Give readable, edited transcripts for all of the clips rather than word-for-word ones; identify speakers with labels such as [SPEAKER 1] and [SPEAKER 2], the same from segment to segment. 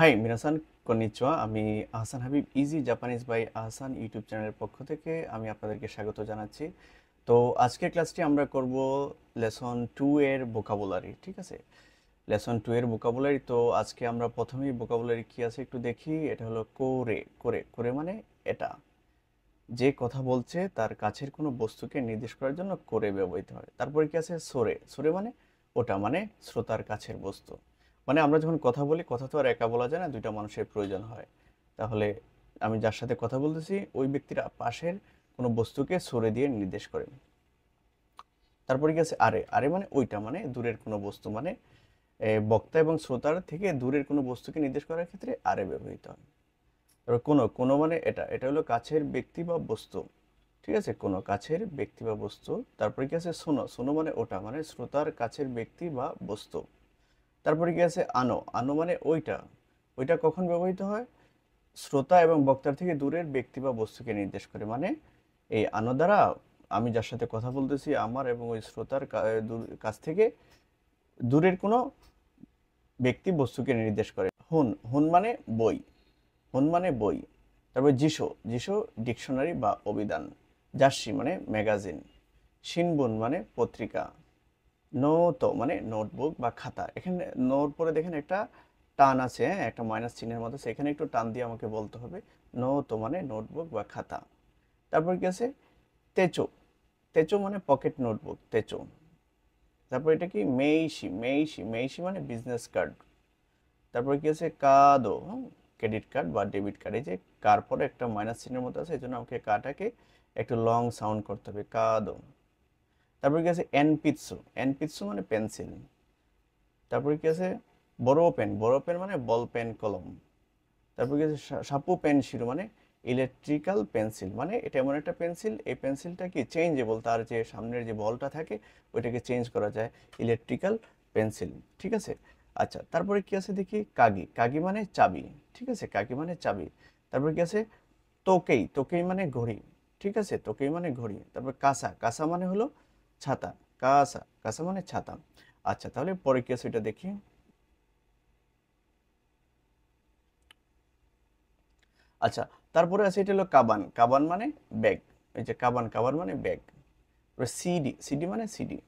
[SPEAKER 1] High মিনাসান কন্নিচিওয়া। আমি Ahsan Habib easy Japanese by Ahsan YouTube চ্যানেলের পক্ষ থেকে আমি আপনাদেরকে স্বাগত জানাচ্ছি। তো আজকের ক্লাসটি আমরা করব লেসন 2 এর ভোকাবুলারি। ঠিক আছে, লেসন 2 এর ভোকাবুলারি। তো আজকে আমরা প্রথমেই ভোকাবুলারি কি আছে একটু দেখি। এটা হলো কোরে। কোরে কোরে মানে এটা, যে কথা বলছে তার কাছের কোনো বস্তুকে নির্দেশ করার জন্য করে ব্যবহৃত হয়। তারপরে কি আছে সোরে। সোরে মানে ওটা, মানে শ্রোতার কাছের বস্তু। মানে আমরা যখন কথা বলি, কথা তো আর একা বলা যায় না, দুইটা মানুষের প্রয়োজন হয়। তাহলে আমি যার সাথে কথা বলতেছি ওই ব্যক্তির পাশের কোনো বস্তুকে সরে দিয়ে নির্দেশ করে। তারপরে কি আছে আরে। আরে মানে ওইটা, মানে দূরের কোনো বস্তু, মানে বক্তা এবং শ্রোতার থেকে দূরের কোনো বস্তুকে নির্দেশ করার ক্ষেত্রে আরে ব্যবহৃত হয়। তারপর কোনো। কোনো মানে এটা, এটা হলো কাছের ব্যক্তি বা বস্তু। ঠিক আছে, কোনো কাছের ব্যক্তি বা বস্তু। তারপরে কি আছে শোনো। শোনো মানে ওটা, মানে শ্রোতার কাছের ব্যক্তি বা বস্তু। তারপরে কি আছে আনো। আনো মানে ওইটা। ওইটা কখন ব্যবহৃত হয়? শ্রোতা এবং বক্তার থেকে দূরের ব্যক্তি বা বস্তুকে নির্দেশ করে। মানে এই আনো দ্বারা আমি যার সাথে কথা বলতেছি আমার এবং ওই শ্রোতার কাছ থেকে দূরের কোনো ব্যক্তি বস্তুকে নির্দেশ করে। হুন। হুন মানে বই। হুন মানে বই। তারপর জিশো। জিশো ডিকশনারি বা অভিধান। জার্সি মানে ম্যাগাজিন। শিনবুন মানে পত্রিকা। নোতো মানে নোটবুক বা খাতা। এখানে নোর পরে দেখেন একটা টান আছে, হ্যাঁ, একটা মাইনাস চিহ্নের মতো আছে, এখানে একটু টান দিয়ে আমাকে বলতে হবে। নোতো মানে নোটবুক বা খাতা। তারপর কি আছে তেচো। তেচো মানে পকেট নোটবুক, তেচো। তারপর এটা কি মেইশি। মেইশি মেইশি মানে বিজনেস কার্ড। তারপরে কি আছে কাদো, ক্রেডিট কার্ড বা ডেবিট কার্ড। এই যে কার পরে একটা মাইনাস চিহ্নের মতো আছে, এই জন্য আমাকে কাটাকে একটু লং সাউন্ড করতে হবে, কাদো। তারপরে কি আছে এনপিৎসু। এনপিৎসু মানে পেন্সিল। তারপরে কি আছে বড় পেন। বড় পেন মানে বল পেন কলম। তারপর কি আছে সাপু পেনসিল মানে ইলেকট্রিক্যাল পেন্সিল। মানে এটা এমন একটা পেন্সিল, এই পেন্সিলটা কি চেঞ্জেবল, তার যে সামনের যে বলটা থাকে ওইটাকে চেঞ্জ করা যায়, ইলেকট্রিক্যাল পেন্সিল। ঠিক আছে। আচ্ছা, তারপরে কি আছে দেখি কাগি। কাগি মানে চাবি। ঠিক আছে, কাগি মানে চাবি। তারপর কি আছে তোকেই। তোকেই মানে ঘড়ি। ঠিক আছে, তোকেই মানে ঘড়ি। তারপর কাসা। কাসা মানে হলো ছাতা। কাসা। কাসা মানে ছাতা। আচ্ছা, তাহলে পরে কি আছে এটা দেখি। আচ্ছা, তারপরে আছে এটা হলো কাবান। কাবান মানে ব্যাগ। এই যে কাবান, কাবান মানে ব্যাগ। সিডি। সিডি মানে সিডি।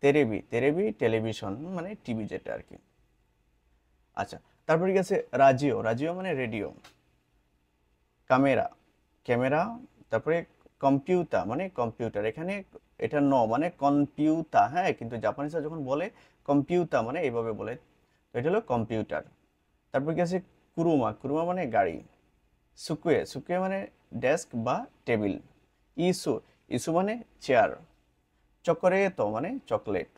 [SPEAKER 1] তেরেবি। তেরেবি টেলিভিশন মানে টিভি যেটা আর কি। আচ্ছা, তারপরে কি আছে রাজিও। রাজিও মানে রেডিও। ক্যামেরা। ক্যামেরা। তারপরে কম্পিউটার মানে কম্পিউটার। এখানে এটা ন মানে কম্পিউটার, হ্যাঁ, কিন্তু জাপানিজরা যখন বলে কম্পিউটার মানে এইভাবে বলে। তো এটা হলো কম্পিউটার। তারপর কি আছে কুরুমা। কুরুমা মানে গাড়ি। সুকুয়ে। সুকুয়ে মানে ডেস্ক বা টেবিল। ইসু। ইসু মানে চেয়ার। চকোরেটো মানে চকলেট।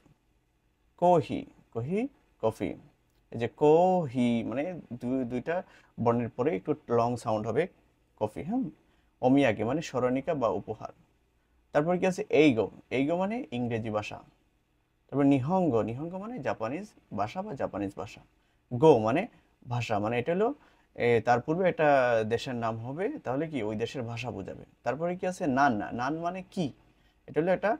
[SPEAKER 1] কোহি। কোহি কফি। এই যে কোহি মানে দুইটা বর্ণের পরে একটু লং সাউন্ড হবে, কফি, হ্যাঁ। অমিয়াগে মানে স্মরণিকা বা উপহার। তারপর কি আছে এইগো। এইগো মানে ইংরেজি ভাষা। তারপর নিহঙ্গ। নিহঙ্গ মানে জাপানিজ ভাষা বা জাপানিজ ভাষা। গো মানে ভাষা, মানে এটা হলো তার পূর্বে একটা দেশের নাম হবে, তাহলে কি ওই দেশের ভাষা বোঝাবে। তারপরে কি আছে নান। নান মানে কি, এটা হলো একটা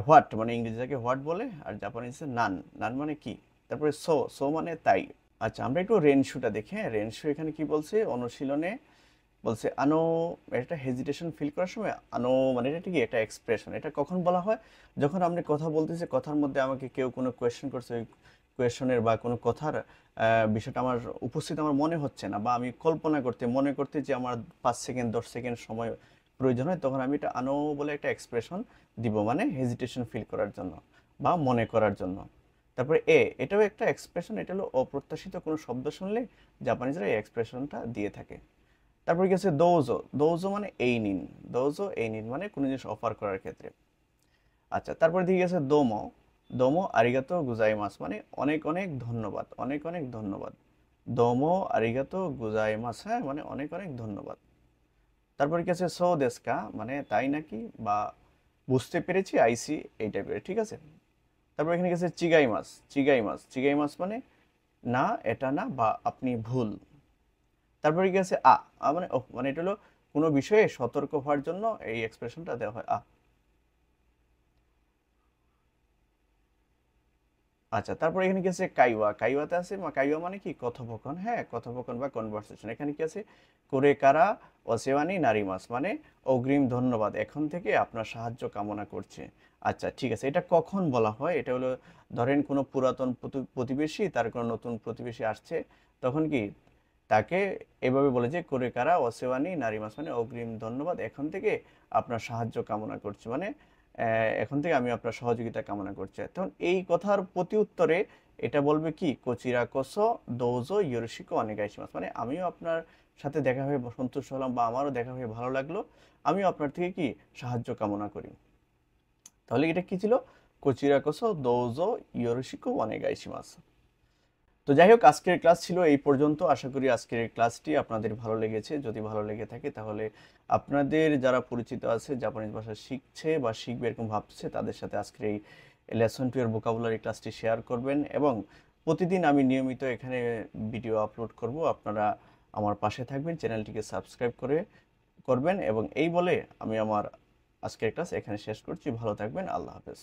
[SPEAKER 1] হোয়াট, মানে ইংরেজিটাকে হোয়াট বলে আর জাপানিজে নান। নান মানে কি। তারপরে সো। সো মানে তাই। আচ্ছা, আমরা একটু রেনশুটা দেখি। হ্যাঁ, রেনশু এখানে কি বলছে অনুশীলনে বলছে আনো। এটা হেজিটেশন ফিল করার সময় আনো মানে এটা কি একটা এক্সপ্রেশন। এটা কখন বলা হয়? যখন আপনি কথা বলতেছি, কথার মধ্যে আমাকে কেউ কোনো কোয়েশ্চেন করছে, ওই কোয়েশ্চনের বা কোনো কথার বিষয়টা আমার উপস্থিত আমার মনে হচ্ছে না, বা আমি কল্পনা করতে মনে করতে যে আমার 5 সেকেন্ড 10 সেকেন্ড সময় প্রয়োজন হয়, তখন আমি এটা আনো বলে একটা এক্সপ্রেশন দিব, মানে হেজিটেশন ফিল করার জন্য বা মনে করার জন্য। তারপরে এটাও একটা এক্সপ্রেশন। এটা হলো অপ্রত্যাশিত কোনো শব্দ শুনলে জাপানিজরা এই এক্সপ্রেশনটা দিয়ে থাকে। তারপরে কি আছে দোজো। দোজো মানে এই নিন। দোজো এই নিন মানে কোনো জিনিস অফার করার ক্ষেত্রে। আচ্ছা, তারপরে দিকে আছে দোমো। দোমো আরিগাতো গুজাইমাস মানে অনেক অনেক ধন্যবাদ। অনেক অনেক ধন্যবাদ। দোমো আরিগাতো গুজাইমাস, হ্যাঁ, মানে অনেক অনেক ধন্যবাদ। তারপরে কি আছে সো দেস্কা মানে তাই নাকি, বা বুঝতে পেরেছি, আইসি, এই টাইপের। ঠিক আছে। তারপর এখানে গেছে চিগাইমাস। চিগাইমাস। চিগাইমাস মানে না, এটা না, বা আপনি ভুল। তারপরে কি আছে মানে ও, মানে এটা হলো কোনো বিষয়ে সতর্ক হওয়ার জন্য এই এক্সপ্রেশনটা দেওয়া হয়। আচ্ছা, তারপরে এখানে কি আছে কাইওয়া, কাইওয়াতে আছে কাইওয়া মানে কি কথোপকথন, হ্যাঁ কথোপকথন বা কনভারসেশন। এখানে কি আছে করে কারা ওসেওয়ানি নারিমাস মানে অগ্রিম ধন্যবাদ, এখন থেকে আপনার সাহায্য কামনা করছে। আচ্ছা ঠিক আছে, এটা কখন বলা হয়? এটা হলো ধরেন কোনো পুরাতন প্রতিবেশী, তার কোনো নতুন প্রতিবেশী আসছে, তখন কি তাকে এভাবে বলে যে করে কারা ওসেওয়ানি নারিমাস মানে অগ্রিম ধন্যবাদ, এখন থেকে আপনার সাহায্য কামনা করছে, মানে এখন থেকে আমি আপনার সহযোগিতা কামনা করছি। তখন এই কথার প্রতি উত্তরে এটা বলবে কি কোচিরা কোসো দোজো ইয়োরোশিকো অনেগাইশিমাস, মানে আমিও আপনার সাথে দেখা হয়ে সন্তুষ্ট হলাম বা আমারও দেখা হয়ে ভালো লাগলো, আমিও আপনার থেকে কি সাহায্য কামনা করি। তাহলে এটা কি ছিল? কোচিরা কোসো দোজো ইয়োরোশিকো অনেগাইশিমাস। তো যাই হোক, আজকের ক্লাস ছিল এই পর্যন্ত। আশা করি আজকের এই ক্লাসটি আপনাদের ভালো লেগেছে। যদি ভালো লেগে থাকে তাহলে আপনাদের যারা পরিচিত আছে জাপানিজ ভাষা শিখছে বা শিখবে এরকম ভাবছে, তাদের সাথে আজকের এই লেসন 2 এর ভোকাবুলারি ক্লাসটি শেয়ার করবেন। এবং প্রতিদিন আমি নিয়মিত এখানে ভিডিও আপলোড করব, আপনারা আমার পাশে থাকবেন, চ্যানেলটিকে সাবস্ক্রাইব করবেন। এবং এই বলে আমি আমার আজকের ক্লাস এখানে শেষ করছি। ভালো থাকবেন, আল্লাহ হাফেজ।